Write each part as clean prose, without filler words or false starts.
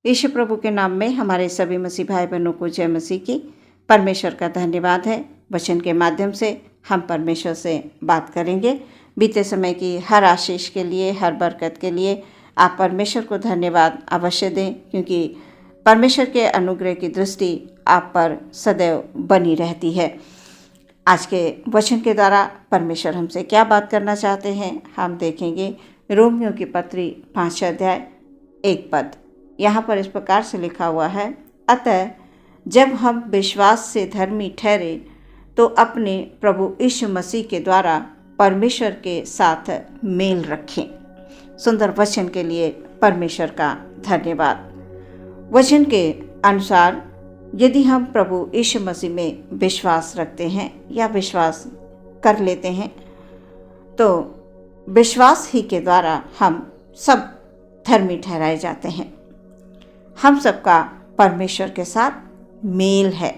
यीशु प्रभु के नाम में हमारे सभी मसीह भाई बहनों को जय मसीह की। परमेश्वर का धन्यवाद है। वचन के माध्यम से हम परमेश्वर से बात करेंगे। बीते समय की हर आशीष के लिए, हर बरकत के लिए आप परमेश्वर को धन्यवाद अवश्य दें, क्योंकि परमेश्वर के अनुग्रह की दृष्टि आप पर सदैव बनी रहती है। आज के वचन के द्वारा परमेश्वर हमसे क्या बात करना चाहते हैं, हम देखेंगे। रोमियो की पत्री 5 अध्याय 1 पद। यहाँ पर इस प्रकार से लिखा हुआ है, अतः जब हम विश्वास से धर्मी ठहरे तो अपने प्रभु यीशु मसीह के द्वारा परमेश्वर के साथ मेल रखें। सुंदर वचन के लिए परमेश्वर का धन्यवाद। वचन के अनुसार यदि हम प्रभु यीशु मसीह में विश्वास रखते हैं या विश्वास कर लेते हैं, तो विश्वास ही के द्वारा हम सब धर्मी ठहराए जाते हैं। हम सबका परमेश्वर के साथ मेल है।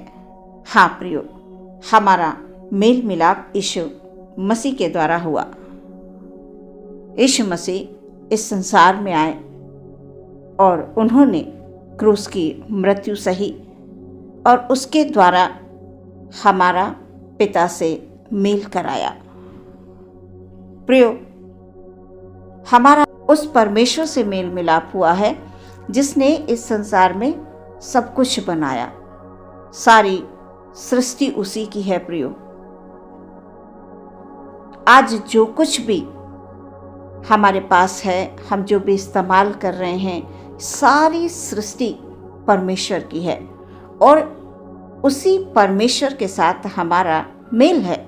हाँ प्रियो, हमारा मेल मिलाप यीशु मसीह के द्वारा हुआ। यीशु मसीह इस संसार में आए और उन्होंने क्रूस की मृत्यु सही और उसके द्वारा हमारा पिता से मेल कराया। प्रियो, हमारा उस परमेश्वर से मेल मिलाप हुआ है जिसने इस संसार में सब कुछ बनाया। सारी सृष्टि उसी की है। प्रियो, आज जो कुछ भी हमारे पास है, हम जो भी इस्तेमाल कर रहे हैं, सारी सृष्टि परमेश्वर की है और उसी परमेश्वर के साथ हमारा मेल है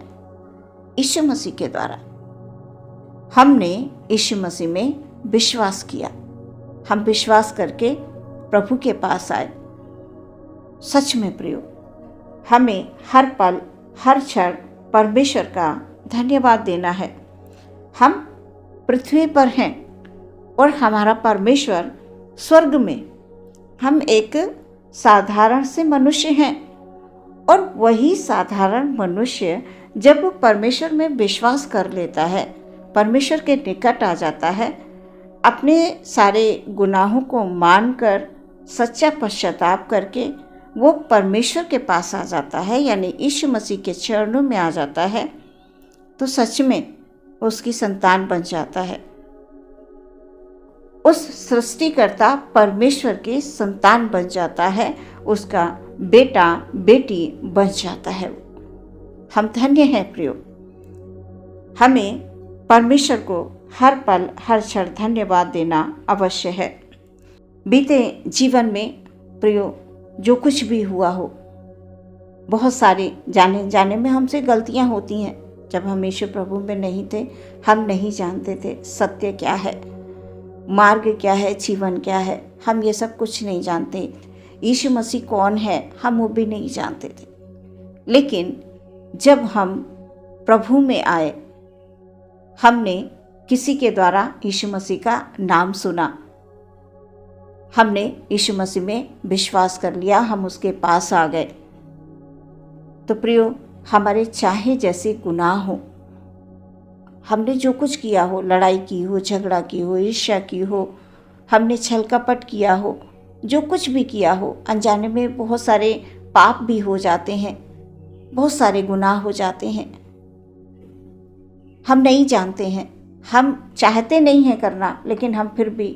यीशु मसीह के द्वारा। हमने यीशु मसीह में विश्वास किया, हम विश्वास करके प्रभु के पास आए। सच में प्रियो, हमें हर पल हर क्षण परमेश्वर का धन्यवाद देना है। हम पृथ्वी पर हैं और हमारा परमेश्वर स्वर्ग में। हम एक साधारण से मनुष्य हैं और वही साधारण मनुष्य जब परमेश्वर में विश्वास कर लेता है, परमेश्वर के निकट आ जाता है, अपने सारे गुनाहों को मानकर सच्चा पश्चाताप करके वो परमेश्वर के पास आ जाता है, यानी यीशु मसीह के चरणों में आ जाता है, तो सच में उसकी संतान बन जाता है। उस सृष्टिकर्ता परमेश्वर की संतान बन जाता है, उसका बेटा बेटी बन जाता है। हम धन्य हैं प्रियो। हमें परमेश्वर को हर पल हर क्षण धन्यवाद देना अवश्य है। बीते जीवन में प्रियो, जो कुछ भी हुआ हो, बहुत सारी जाने जाने में हमसे गलतियां होती हैं। जब हम यीशु प्रभु में नहीं थे, हम नहीं जानते थे सत्य क्या है, मार्ग क्या है, जीवन क्या है। हम ये सब कुछ नहीं जानते। यीशु मसीह कौन है, हम वो भी नहीं जानते थे। लेकिन जब हम प्रभु में आए, हमने किसी के द्वारा यीशु मसीह का नाम सुना, हमने यीशु मसीह में विश्वास कर लिया, हम उसके पास आ गए। तो प्रियो, हमारे चाहे जैसे गुनाह हो, हमने जो कुछ किया हो, लड़ाई की हो, झगड़ा की हो, ईर्ष्या की हो, हमने छल कपट किया हो, जो कुछ भी किया हो, अनजाने में बहुत सारे पाप भी हो जाते हैं, बहुत सारे गुनाह हो जाते हैं। हम नहीं जानते हैं, हम चाहते नहीं हैं करना, लेकिन हम फिर भी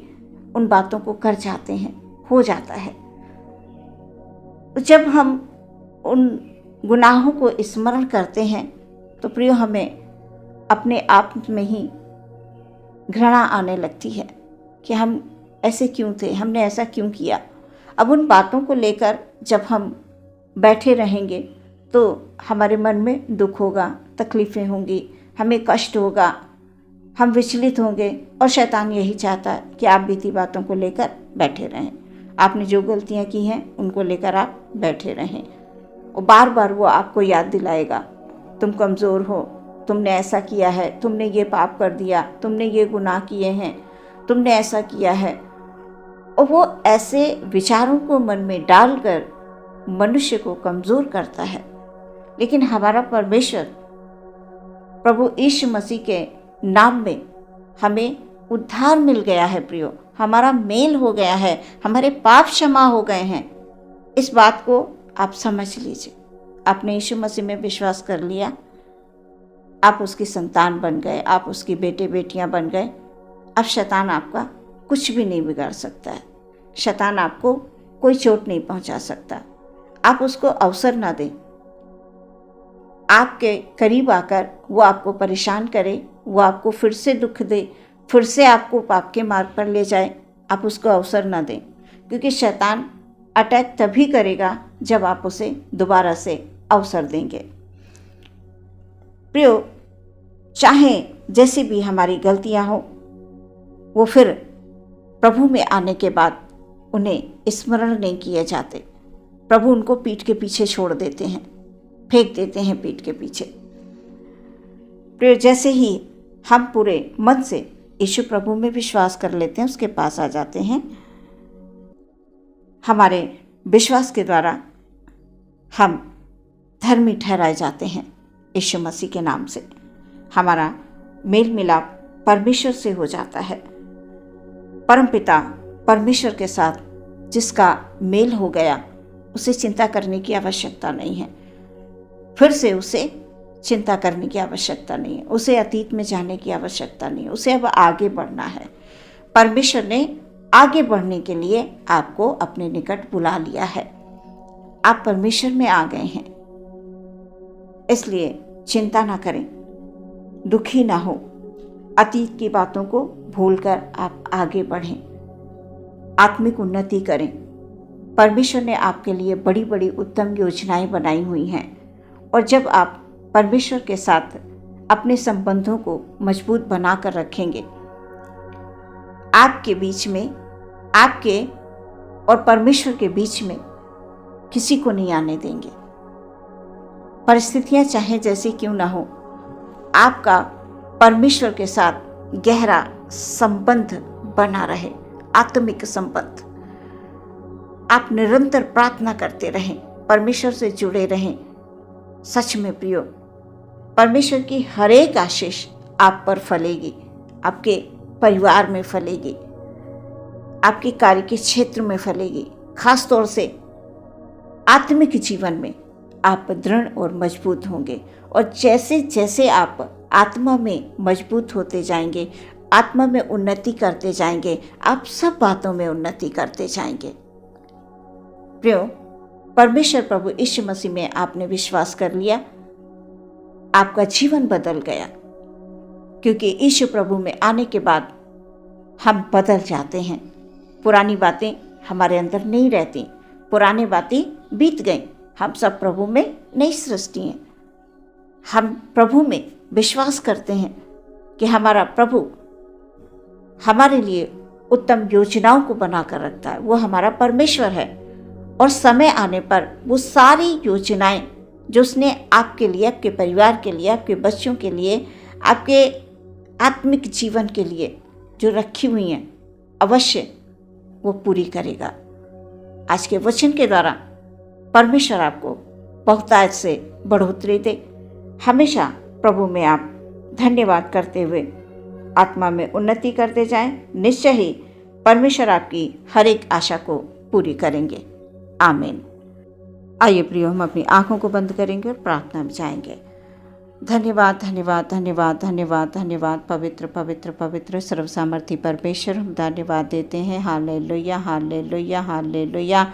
उन बातों को कर जाते हैं, हो जाता है। जब हम उन गुनाहों को स्मरण करते हैं तो प्रियो, हमें अपने आप में ही घृणा आने लगती है कि हम ऐसे क्यों थे, हमने ऐसा क्यों किया। अब उन बातों को लेकर जब हम बैठे रहेंगे तो हमारे मन में दुख होगा, तकलीफ़ें होंगी, हमें कष्ट होगा, हम विचलित होंगे और शैतान यही चाहता है कि आप बीती बातों को लेकर बैठे रहें। आपने जो गलतियां की हैं उनको लेकर आप बैठे रहें और बार बार वो आपको याद दिलाएगा, तुम कमज़ोर हो, तुमने ऐसा किया है, तुमने ये पाप कर दिया, तुमने ये गुनाह किए हैं, तुमने ऐसा किया है। और वो ऐसे विचारों को मन में डालकर मनुष्य को कमज़ोर करता है। लेकिन हमारा परमेश्वर प्रभु यीशु मसीह के नाम में हमें उद्धार मिल गया है प्रियो। हमारा मेल हो गया है, हमारे पाप क्षमा हो गए हैं। इस बात को आप समझ लीजिए। आपने यीशु मसीह में विश्वास कर लिया, आप उसकी संतान बन गए, आप उसकी बेटे बेटियां बन गए। अब शैतान आपका कुछ भी नहीं बिगाड़ सकता है। शैतान आपको कोई चोट नहीं पहुंचा सकता। आप उसको अवसर ना दें। आपके करीब आकर वो आपको परेशान करे, वो आपको फिर से दुख दे, फिर से आपको पाप के मार्ग पर ले जाए, आप उसको अवसर ना दें। क्योंकि शैतान अटैक तभी करेगा जब आप उसे दोबारा से अवसर देंगे। प्रियो, चाहे जैसी भी हमारी गलतियां हो, वो फिर प्रभु में आने के बाद उन्हें स्मरण नहीं किए जाते। प्रभु उनको पीठ के पीछे छोड़ देते हैं, फेंक देते हैं पीठ के पीछे। प्रियो, जैसे ही हम पूरे मन से यीशु प्रभु में विश्वास कर लेते हैं, उसके पास आ जाते हैं, हमारे विश्वास के द्वारा हम धर्मी ठहराए जाते हैं। यीशु मसीह के नाम से हमारा मेल मिलाप परमेश्वर से हो जाता है। परमपिता परमेश्वर के साथ जिसका मेल हो गया, उसे चिंता करने की आवश्यकता नहीं है। फिर से उसे चिंता करने की आवश्यकता नहीं है, उसे अतीत में जाने की आवश्यकता नहीं है। उसे अब आगे बढ़ना है। परमेश्वर ने आगे बढ़ने के लिए आपको अपने निकट बुला लिया है। आप परमेश्वर में आ गए हैं, इसलिए चिंता ना करें, दुखी ना हो। अतीत की बातों को भूलकर आप आगे बढ़ें, आत्मिक उन्नति करें। परमेश्वर ने आपके लिए बड़ी बड़ी उत्तम योजनाएं बनाई हुई हैं, और जब आप परमेश्वर के साथ अपने संबंधों को मजबूत बनाकर रखेंगे, आपके बीच में, आपके और परमेश्वर के बीच में किसी को नहीं आने देंगे। परिस्थितियां चाहे जैसी क्यों ना हो, आपका परमेश्वर के साथ गहरा संबंध बना रहे, आत्मिक संबंध। आप निरंतर प्रार्थना करते रहें, परमेश्वर से जुड़े रहें। सच में प्रियो, परमेश्वर की हर एक आशीष आप पर फलेगी, आपके परिवार में फलेगी, आपके कार्य के क्षेत्र में फलेगी। खास तौर से आत्मिक जीवन में आप दृढ़ और मजबूत होंगे। और जैसे जैसे आप आत्मा में मजबूत होते जाएंगे, आत्मा में उन्नति करते जाएंगे, आप सब बातों में उन्नति करते जाएंगे। प्रियो, परमेश्वर प्रभु यीशु मसीह में आपने विश्वास कर लिया, आपका जीवन बदल गया। क्योंकि यीशु प्रभु में आने के बाद हम बदल जाते हैं। पुरानी बातें हमारे अंदर नहीं रहती, पुरानी बातें बीत गई। हम सब प्रभु में नई सृष्टि हैं। हम प्रभु में विश्वास करते हैं कि हमारा प्रभु हमारे लिए उत्तम योजनाओं को बनाकर रखता है। वो हमारा परमेश्वर है, और समय आने पर वो सारी योजनाएं जो उसने आपके लिए, आपके परिवार के लिए, आपके बच्चों के लिए, आपके आत्मिक जीवन के लिए जो रखी हुई हैं, अवश्य वो पूरी करेगा। आज के वचन के द्वारा परमेश्वर आपको बहुतायत से बढ़ोतरी दे। हमेशा प्रभु में आप धन्यवाद करते हुए आत्मा में उन्नति करते जाएं। निश्चय ही परमेश्वर आपकी हर एक आशा को पूरी करेंगे। आमीन। आइए प्रियो, हम अपनी आंखों को बंद करेंगे और प्रार्थना में जाएंगे। धन्यवाद धन्यवाद धन्यवाद धन्यवाद धन्यवाद पवित्र पवित्र पवित्र सर्वसामर्थी परमेश्वर, हम धन्यवाद देते हैं। Hallelujah hallelujah hallelujah.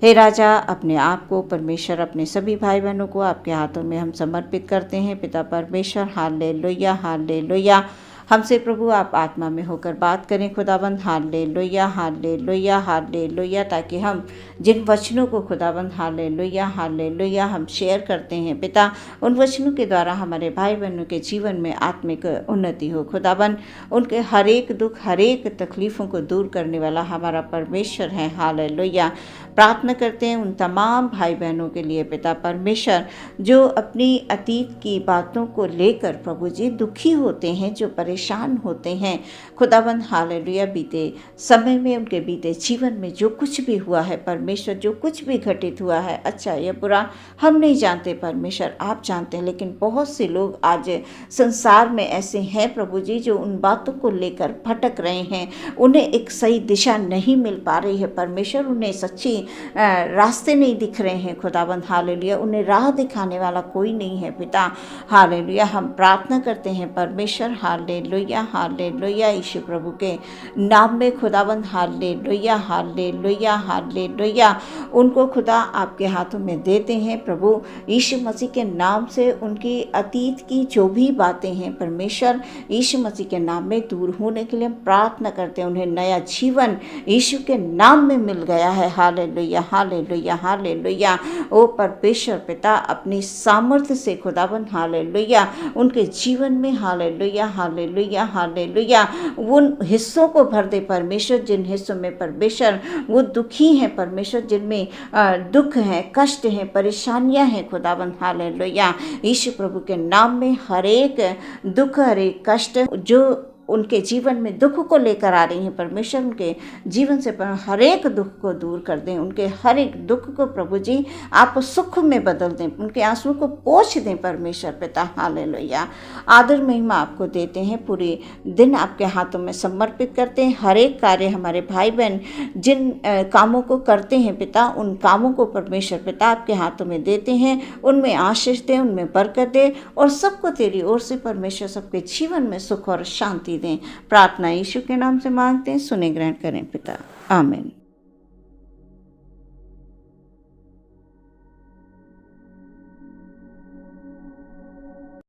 हे राजा, अपने आप को परमेश्वर, अपने सभी भाई बहनों को आपके हाथों में हम समर्पित करते हैं। पिता परमेश्वर, हालेलुया हालेलुया। हमसे प्रभु आप आत्मा में होकर बात करें खुदाबंद। Hallelujah hallelujah hallelujah. ताकि हम जिन वचनों को खुदाबंद हालेलुया हालेलुया हम शेयर करते हैं पिता, उन वचनों के द्वारा हमारे भाई बहनों के जीवन में आत्मिक उन्नति हो खुदाबंद। उनके हर एक दुख, हर एक तकलीफ़ों को दूर करने वाला हमारा परमेश्वर है। हालेलुया। प्रार्थना करते हैं उन तमाम भाई बहनों के लिए पिता परमेश्वर, जो अपनी अतीत की बातों को लेकर प्रभु जी दुखी होते हैं, जो परेशान परेशान होते हैं खुदाबंद हालेलुया, बीते समय में, उनके बीते जीवन में जो कुछ भी हुआ है परमेश्वर, जो कुछ भी घटित हुआ है, अच्छा या बुरा, हम नहीं जानते परमेश्वर, आप जानते हैं। लेकिन बहुत से लोग आज संसार में ऐसे हैं प्रभु जी जो उन बातों को लेकर भटक रहे हैं, उन्हें एक सही दिशा नहीं मिल पा रही है परमेश्वर, उन्हें सच्ची रास्ते नहीं दिख रहे हैं खुदाबंद हालेलुया, उन्हें राह दिखाने वाला कोई नहीं है पिता हालेलुया। हम प्रार्थना करते हैं परमेश्वर हालेलुया हालेलुया, यीशु प्रभु के नाम में खुदाबंद हालेलुया हालेलुया हालेलुया, उनको खुदा आपके हाथों में देते हैं प्रभु यीशु मसीह के नाम से। उनकी अतीत की जो भी बातें हैं परमेश्वर यीशु मसीह के नाम में दूर होने के लिए हम प्रार्थना करते हैं, उन्हें नया जीवन यीशु के नाम में मिल गया है हालेलुया हालेलुया हालेलुया। ओ परमेश्वर पिता अपनी सामर्थ्य से खुदाबंद हालेलुया उनके जीवन में हालेलुया हालेलुया हालेलुया उन हिस्सों को भर दे परमेश्वर, जिन हिस्सों में परमेश्वर वो दुखी हैं परमेश्वर, जिनमें दुख हैं, कष्ट हैं, परेशानियां हैं खुदाबंद हालेलुया, यीशु प्रभु के नाम में हर एक दुख, हर एक कष्ट जो उनके जीवन में दुख को लेकर आ रही हैं परमेश्वर, उनके जीवन से हर एक दुख को दूर कर दें, उनके हर एक दुख को प्रभु जी आप सुख में बदल दें, उनके आंसुओं को पोंछ दें परमेश्वर पिता हालेलुया। आदर महिमा आपको देते हैं, पूरे दिन आपके हाथों में समर्पित करते हैं। हर एक कार्य हमारे भाई बहन जिन कामों को करते हैं पिता, उन कामों को परमेश्वर पिता आपके हाथों में देते हैं, उनमें आशीष दें, उनमें बरकत दें और सबको तेरी ओर से परमेश्वर सबके जीवन में सुख और शांति दें। प्रार्थना यीशु के नाम से मांगते हैं, सुने ग्रहण करें पिता, आमीन।